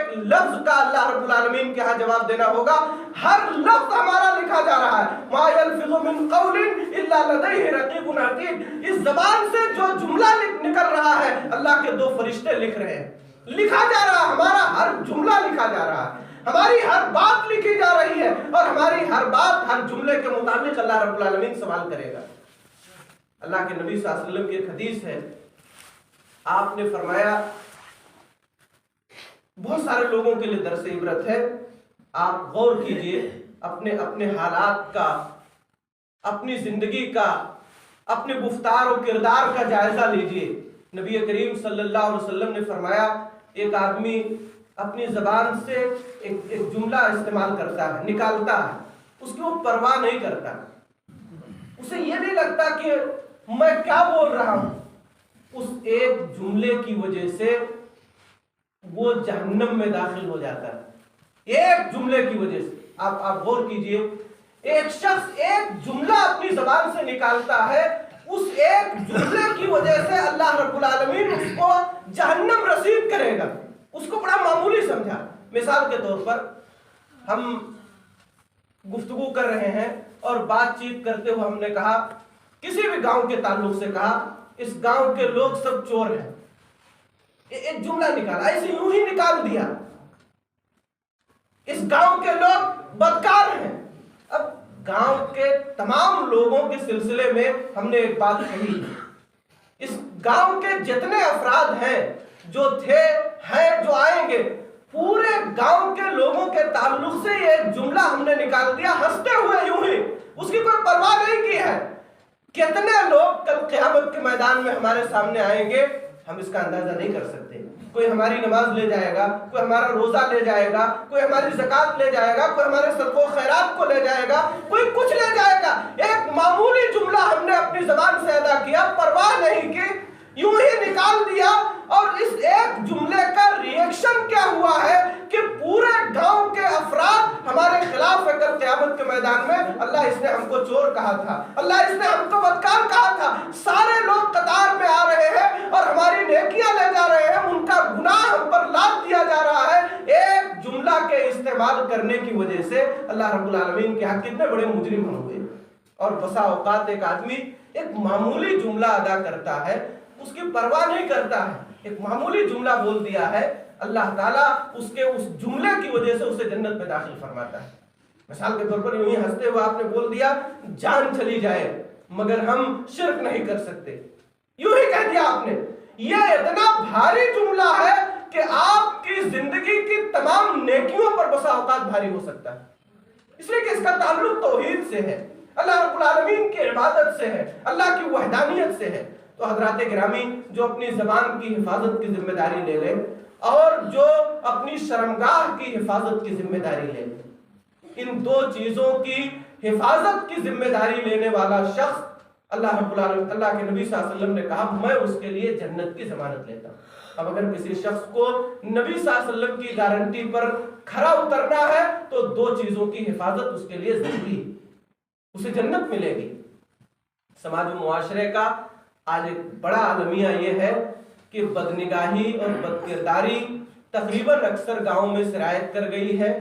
ایک لفظ کا اللہ رب العالمین کے ہاں جواب دینا ہوگا. ہر لفظ ہمارا لکھا جا رہا ہے. ما یلفظ من قول الا لدیہ رقیب عتید. اس زبان سے جو جملہ نکل رہا ہے اللہ کے 2 فرشتے لکھ رہے ہیں. لکھا جا رہا ہے, ہمارا ہر جملہ لکھا جا رہا ہے, ہماری ہر بات لکھی جا رہی ہے, اور ہماری ہر بات ہر جملے کے مطابق اللہ رب العالمین سوال کرے گا. اللہ کے نبی صلی اللہ علیہ وسلم کی ایک حدیث ہے, آپ نے فرمایا, بہت سارے لوگوں کے لیے درس عبرت ہے, آپ غور کیجئے, اپنے حالات کا, اپنی زندگی کا, اپنے گفتار و کردار کا جائزہ لیجئے. نبی کریم صلی اللہ علیہ وسلم نے فرمایا, ایک آدمی اپنی زبان سے ایک جملہ استعمال کرتا ہے, نکالتا ہے, اس کی وہ پرواہ نہیں کرتا, اسے یہ نہیں لگتا کہ میں کیا بول رہا ہوں. اس ایک جملے کی وجہ سے وہ جہنم میں داخل ہو جاتا ہے. ایک جملے کی وجہ سے. آپ غور کیجئے, ایک شخص ایک جملہ اپنی زبان سے نکالتا ہے, اس ایک جملے کی وجہ سے اللہ رب العالمین اس کو جہنم رسید کرے گا. اس کو بڑا معمولی سمجھا. مثال کے طور پر ہم گفتگو کر رہے ہیں اور بات چیت کرتے ہوئے ہم نے کہا, کسی بھی گاؤں کے تعلق سے کہا, اس گاؤں کے لوگ سب چور ہیں. ایک جملہ نکالا, ایسے یوں ہی نکال دیا, اس گاؤں کے لوگ بدکار ہیں. اب گاؤں کے تمام لوگوں کے سلسلے میں ہم نے ایک بات کہی, اس گاؤں کے جتنے افراد ہیں, جو تھے, ہیں, جو آئیں گے, پورے گاؤں کے لوگوں کے تعلق سے ایک جملہ ہم نے نکال دیا, ہنستے ہوئے یوں ہی, اس کی کوئی پرواہ نہیں کی ہے. کتنے لوگ کل قیامت کے میدان میں ہمارے سامنے آئیں گے, ہم اس کا اندازہ نہیں کر سکتے. کوئی ہماری نماز لے جائے گا, کوئی ہمارا روزہ لے جائے گا, کوئی ہماری زکات لے جائے گا, کوئی ہمارے صدقہ و خیرات کو لے جائے گا, کوئی کچھ لے جائے گا. ایک معمولی جملہ ہم نے اپنی زبان سے ادا کیا, پرواہ نہیں کی, یوں ہی نکال دیا, اور اس ایک جملے کا ریئیکشن کیا ہوا ہے کہ پورے گاؤں کے افراد ہمارے خلاف ہے کل قیامت کے میدان میں. اللہ اس نے ہم کو چور کہا تھا, اللہ اس نے ہم کو بدکار کہا تھا. سارے لوگ قطار میں آ رہے ہیں اور ہماری نیکیاں لے جا رہے ہیں, ان کا گناہ ہم پر لاد دیا جا رہا ہے. ایک جملہ کے استعمال کرنے کی وجہ سے اللہ رب العالمین کے ہاں کتنے بڑے مجرم ہوئے. اور بسا اوقات ایک آدمی ایک معمولی جملہ ادا کرتا ہے, اس کی پرواہ نہیں کرتا ہے, ایک معمولی جملہ بول دیا ہے, اللہ تعالیٰ اس جملے کی وجہ سے اسے جنت میں داخل فرماتا ہے. مثال کے طور پر یوں ہی ہنستے ہوئے آپ نے بول دیا, جان چلی جائے مگر ہم شرک نہیں کر سکتے, یوں ہی کہہ دیا آپ نے. یہ اتنا بھاری جملہ ہے کہ آپ کی زندگی کی تمام نیکیوں پر بسا اوقات بھاری ہو سکتا ہے, اس لیے کہ اس کا تعلق توحید سے ہے, اللہ رب العالمین کی عبادت سے ہے, اللہ کی وحدانیت سے ہے. تو حضرات گرامی, جو اپنی زبان کی حفاظت کی ذمہ داری لے لے اور جو اپنی شرمگاہ کی حفاظت کی ذمہ داری لے لے, ان 2 چیزوں کی حفاظت کی ذمہ داری لینے والا شخص, اللہ رب العالمین, اللہ کے نبی صلی اللہ علیہ وسلم نے کہا, میں اس کے لیے جنت کی ضمانت لیتا ہوں. اب اگر کسی شخص کو نبی صلی اللہ علیہ وسلم کی گارنٹی پر کھرا اترنا ہے تو 2 چیزوں کی حفاظت اس کے لیے ضروری, اسے جنت ملے گی. سماج و معاشرے کا آج ایک بڑا المیہ یہ ہے کہ بدنگاہی اور بدکرداری تقریباً اکثر گاؤں میں سرایت کر گئی ہے.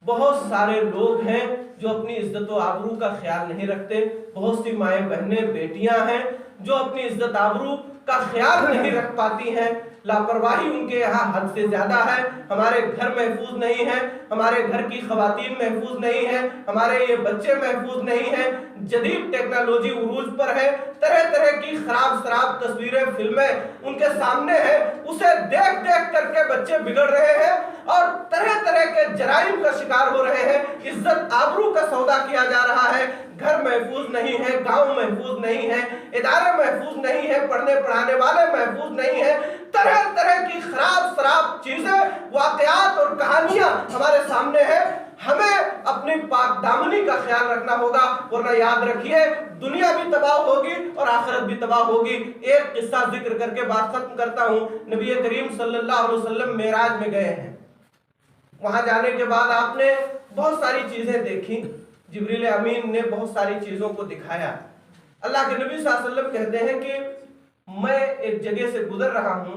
بہت سارے لوگ ہیں جو اپنی عزت و آبرو کا خیال نہیں رکھتے, بہت سی مائیں بہنیں بیٹیاں ہیں جو اپنی عزت آبرو کا خیال نہیں رکھ پاتی ہیں. لاپرواہی ان کے یہاں حد سے زیادہ ہے. ہمارے گھر محفوظ نہیں ہیں, ہمارے گھر کی خواتین محفوظ نہیں ہیں, ہمارے یہ بچے محفوظ نہیں ہیں. جدید ٹیکنالوجی عروج پر ہے, طرح طرح کی خراب شراب تصویریں, فلمیں ان کے سامنے ہیں, اسے دیکھ دیکھ کر کے بچے بگڑ رہے ہیں اور طرح طرح کے جرائم کا شکار ہو رہے ہیں. عزت آبرو کا سودا کیا جا رہا ہے. گھر محفوظ نہیں ہے, گاؤں محفوظ نہیں ہے, ادارے محفوظ نہیں ہے, پڑھنے پڑھانے والے محفوظ نہیں ہیں. طرح طرح کی خراب شراب چیزیں, واقعات اور کہانیاں ہمارے سامنے ہیں. ہمیں اپنی پاک دامنی کا خیال رکھنا ہوگا, ورنہ یاد رکھیے دنیا بھی تباہ ہوگی اور آخرت بھی تباہ ہوگی. ایک قصہ ذکر کر کے بات ختم کرتا ہوں. نبی کریم صلی اللہ علیہ وسلم معراج میں گئے ہیں. وہاں جانے کے بعد آپ نے بہت ساری چیزیں دیکھی, جبریل امین نے بہت ساری چیزوں کو دکھایا. اللہ کے نبی صلی اللہ علیہ وسلم کہتے ہیں کہ میں ایک جگہ سے گزر رہا ہوں,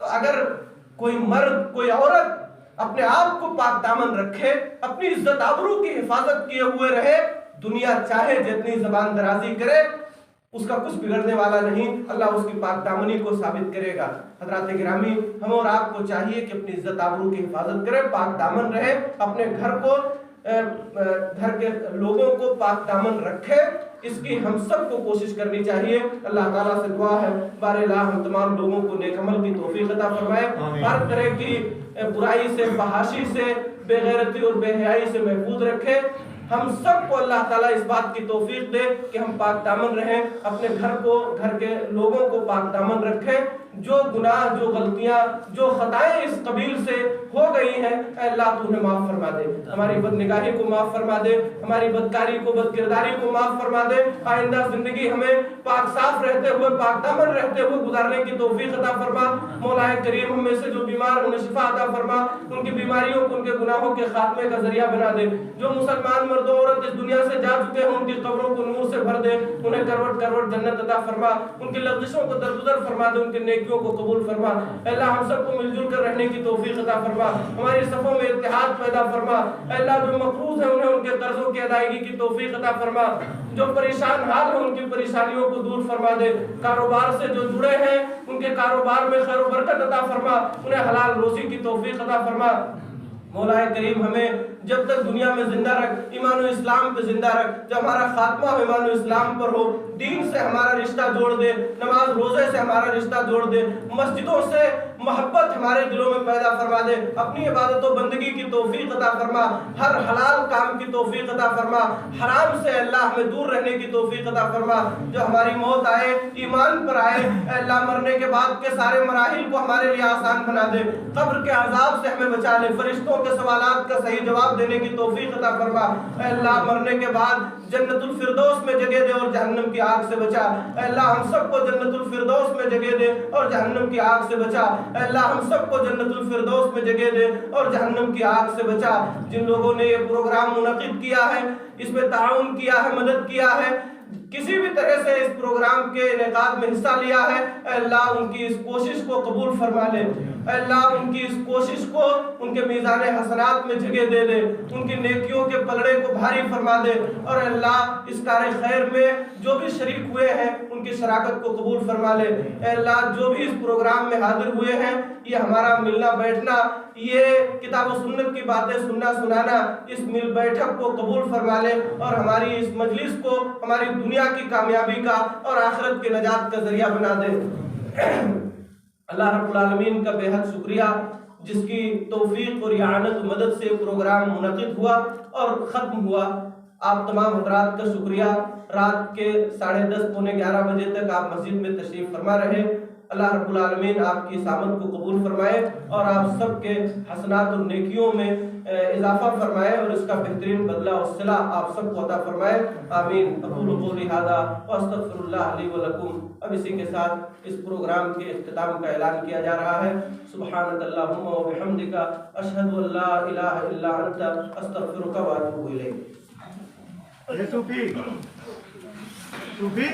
تو اگر کوئی مرد کوئی عورت اپنے آپ کو پاک دامن رکھے، اپنی عزت آبرو کی حفاظت کیے ہوئے رہے، دنیا چاہے جتنی زبان درازی کرے اس کا کچھ بگڑنے والا نہیں، اللہ اس کی پاک دامنی کو ثابت کرے گا۔ حضرات گرامی، ہم اور آپ کو چاہیے کہ اپنی عزت آبرو کی حفاظت کرے، پاک دامن رہے، اپنے گھر کو گھر کے لوگوں کو پاک دامن رکھے، اس کی ہم سب کو کوشش کرنی چاہیے۔ اللہ تعالیٰ سے دعا ہے بارے لا ہم تمام لوگوں کو نیک عمل کی توفیق عطا فرمائے، ہر طرح کی برائی سے، فحاشی سے، بے غیرتی اور بے حیائی سے محفوظ رکھے۔ ہم سب کو اللہ تعالیٰ اس بات کی توفیق دے کہ ہم پاک دامن رہیں، اپنے گھر کو، گھر کے لوگوں کو پاک دامن رکھیں۔ جو گناہ، جو غلطیاں، جو خطائیں اس قبیل سے ہو گئی ہیں، اے اللہ تو انہیں معاف فرما دے، ہماری بدنگاہی کو معاف فرما دے، ہماری بدکاری کو، بد کرداری کو معاف فرما دے۔ آئندہ زندگی ہمیں پاک صاف رہتے ہوئے، پاک دامن رہتے ہوئے گزارنے کی توفیق عطا فرما۔ مولا کریم ہم میں سے جو بیمار انہیں شفا عطا فرما، ان کی بیماریوں کو، ان کے گناہوں کے خاتمے کا ذریعہ بنا دے۔ جو مسلمان مرد و عورت اس دنیا سے جا چکے ہیں، ان کی قبروں کو نور سے بھر دے، انہیں کروٹ کروٹ جنت عطا فرما، ان کی لغزشوں کو درگزر فرما دے، ان کی نیکیوں کو قبول فرما۔ اے اللہ ہم سب کو مل جل کر رہنے کی توفیق عطا فرما، ہماری صفوں میں اتحاد پیدا فرما۔ اے اللہ جو مقروض ہیں انہیں ان کے قرضوں کی ادائیگی کی توفیق عطا فرما، جو پریشان حال ہیں ان کی پریشانیوں کو دور فرما دے۔ کاروبار سے جو جڑے ہیں ان کے کاروبار میں خیر و برکت عطا فرما، انہیں حلال روزی کی توفیق عطا فرما۔ مولا کریم ہمیں جب تک دنیا میں زندہ رکھ، ایمان و اسلام پہ زندہ رکھ، جب ہمارا خاتمہ ہو ایمان و اسلام پر ہو، دین سے ہمارا رشتہ جوڑ دے، نماز روزے سے ہمارا رشتہ جوڑ دے، مسجدوں سے محبت ہمارے دلوں میں پیدا فرما دے، اپنی عبادت و بندگی کی توفیق عطا فرما، ہر حلال کام کی توفیق عطا فرما، حرام سے اللہ ہمیں دور رہنے کی توفیق عطا فرما۔ جو ہماری موت آئے ایمان پر آئے، اے اللہ مرنے کے بعد کے سارے مراحل کو ہمارے لیے آسان بنا دے، قبر کے عذاب سے ہمیں بچا لے، فرشتوں کے سوالات کا صحیح جواب دینے کی توفیق عطا فرما۔ اے اللہ مرنے کے بعد جنت الفردوس میں جگہ دے اور جہنم کی آگ سے بچا۔ اے اللہ ہم سب کو جنت الفردوس میں جگہ دے اور جہنم کی آگ سے بچا۔ اے اللہ ہم سب کو جنت الفردوس میں جگہ دے اور جہنم کی آگ سے بچا۔ جن لوگوں نے یہ پروگرام منعقد کیا ہے، اس میں تعاون کیا ہے، مدد کیا ہے، کسی بھی طرح سے اس پروگرام کے انعقاد میں حصہ لیا ہے، اے اللہ ان کی اس کوشش کو قبول فرما لے۔ اے اللہ ان کی اس کوشش کو ان کے میزان حسنات میں جگہ دے دے، ان کی نیکیوں کے پلڑے کو بھاری فرما دے، اور اے اللہ اس کار خیر میں جو بھی شریک ہوئے ہیں ان کی شراکت کو قبول فرما لے۔ اے اللہ جو بھی اس پروگرام میں حاضر ہوئے ہیں، یہ ہمارا ملنا بیٹھنا، یہ کتاب و سنت کی باتیں سننا سنانا، اس مل بیٹھک کو قبول فرما لے، اور ہماری اس مجلس کو ہماری دنیا کی کامیابی کا اور آخرت کی نجات کا ذریعہ بنا دے۔ اللہ رب العالمین کا بے حد شکریہ جس کی توفیق اور اعانت و مدد سے پروگرام منعقد ہوا اور ختم ہوا۔ آپ تمام حضرات کا شکریہ، رات کے 10:30 پونے 11 بجے تک آپ مسجد میں تشریف فرما رہے۔ اللہ رب العالمین آپ کی سامت کو قبول فرمائے اور آپ سب کے حسنات اور نیکیوں میں اضافہ فرمائے، اور اس کا بہترین بدلہ و صلہ آپ سب کو عطا فرمائے، آمین۔ اقول قولی ھذا واستغفر اللہ لی ولکم۔ اب اسی کے ساتھ اس پروگرام کے اختتام کا اعلان کیا جا رہا ہے۔ سبحانک اللہم و بحمدک، اشہد ان لا الہ الا انت، استغفرک و اتوب الیک۔ صوفی